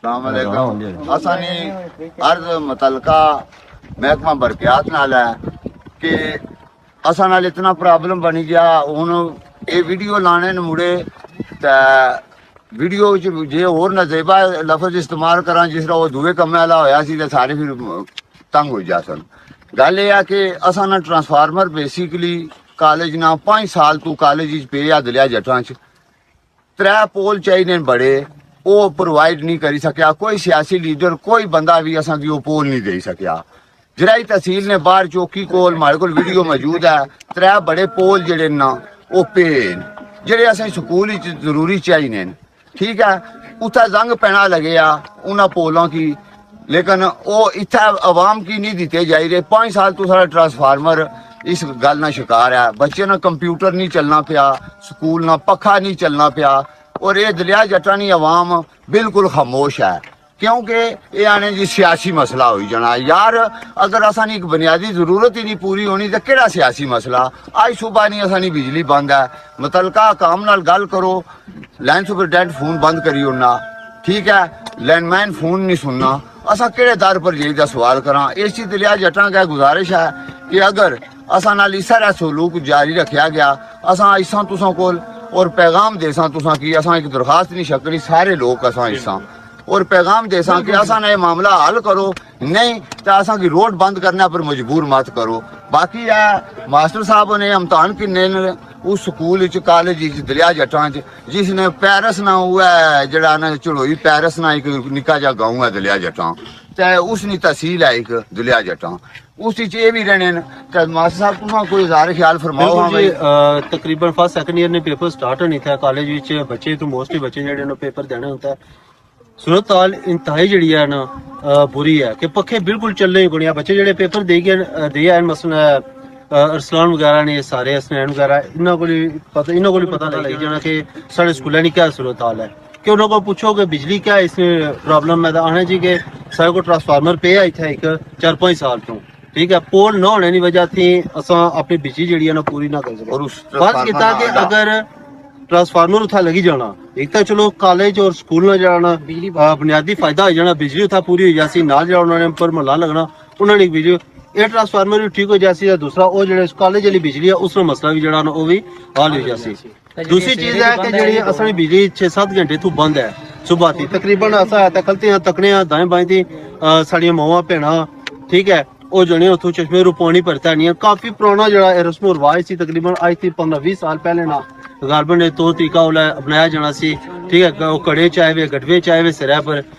अस्सलामुअलैकुम। असानी अर्ज मुतलका महकमा बरकियात नाल है कि असा नाल इतना प्रॉब्लम बनी गया। हुण ये वीडियो लाने ने मुड़े ते वीडियो जे होर नजेबा लफज इस्तेमाल करा जिस तरह वो दूए कम्मे वाला होया सी ते सारे फिर तंग हो जा सन। गल ये है कि असा ना ट्रांसफार्मर बेसिकली कॉलेज ना 5 साल तू कॉलेज पे आ दलिया जटां च 3 पोल चाहिए बड़े वो प्रोवाइड नहीं करी सकिया। कोई सियासी लीडर कोई बंदा भी असा वो पोल नहीं दे सकिया। जराई तहसील ने बाहर चौकी कोल हमारे को वीडियो मौजूद है 3 बड़े पोल जड़े ना वो पे जेडे असें स्कूल जरूरी चाहिए। ठीक है, उत्थे जंग पैना लगे उन्होंने पोलों की, लेकिन वो इतना आवाम की नहीं दिते जाई रहे। 5 साल तो सारा ट्रांसफार्मर इस गल ना शिकार है। बच्चे ना कंप्यूटर नहीं चलना पिया, स्कूल ना पखा नहीं चलना पिया, और ये दलिया जटानी अवाम बिल्कुल खामोश है क्योंकि ये आने जी सियासी मसला हो जाना। यार अगर असानी एक बुनियादी जरूरत ही नहीं पूरी होनी तो केड़ा सियासी मसला। आज सुबह नहीं असानी बिजली बंद है, मुतलका काम नाल गल करो, लैंड सुपरडेंट फोन बंद करी उड़ना। ठीक है, लैंडमैन फोन नहीं सुनना। असा केड़े दर पर जाइए सवाल करा। इसी दलिया जटा का गुजारिश है कि अगर असा नाल इस तरह सलूक जारी रखा गया, असा इसा तुसा कोल और पैगाम देसा तुसा की असा एक दरखास्त नहीं शकनी सारे लोग असा इसा और पैगाम देसा कि असा ने मामला हल करो, नहीं तो असा की रोड बंद करने पर मजबूर मत करो। बाकी है मास्टर साहब ने इम्तहान किन्ने उस स्कूल कॉलेज दलिया जटां च जिसने पैरिस ना हुआ जड़ा ना चढ़ोई पैरिस ना एक निक्का जा गाँव है दलिया जटां, चाहे उसनी तहसील है एक दलिया जटां, उस ये भी रहने न। मास्टर साहब तुम कोई ज़ाहिर ख्याल फरमाओ। हाँ भाई, तकरीबन फर्स्ट सेकंड ईयर ने पेपर स्टार्ट होनी था कॉलेज विच बच्चे तो मोस्टली बच्चे जेडे ने पेपर देना होता है। सूरत हाल इंतहाई जड़ी है ना बुरी है कि पखे बिल्कुल चलने ही गुणिया बच्चे जेडे पेपर दे गए मसला अरसलान वगैरह ने सारे हसनैन वगैरह इन्हों को पता लग जाना कि साढ़े स्कूलों की क्या सूरत हाल है कि उन्होंने को पूछो कि बिजली क्या इसमें प्रॉब्लम है तो आने जी के सारे को ट्रांसफार्मर पे आई था एक 4-5 साल तो। ठीक है, पोल न होने की वजह थी असा अपनी बिजली जी है ना पूरी ना कर सके। फर्ज किया कि अगर ट्रांसफार्मर उठा लगी जाना एक तो चलो कॉलेज और स्कूल में जाना बुनियादी फायदा हो जाना, बिजली उठा पूरी हो जाती नाल जो उन्होंने पर महला लगना उन्होंने बिजली ये ट्रांसफार्मर भी ठीक हो जाती। दूसरा वो जो कॉलेज वाली बिजली है उसका मसला भी जरा वो भी हल हो जाती। दूसरी चीज है कि जी असली बिजली 6-7 घंटे तू बंद है सुबह थी तकरीबन असा खलते तकने दाएं बाएं थी साड़ियां मावां भैना। ठीक है, वो जने उतो चश्मे रू पानी भरता नहीं है। काफी पुराना जरा रस्म रिवाज सी तकरीबन आज थी 15-20 साल पहले ना गार्बन ने तो तरीका बनाया जाना सी। ठीक है, वो कड़े चाहे वे गटवे चाहे वे सिरा पर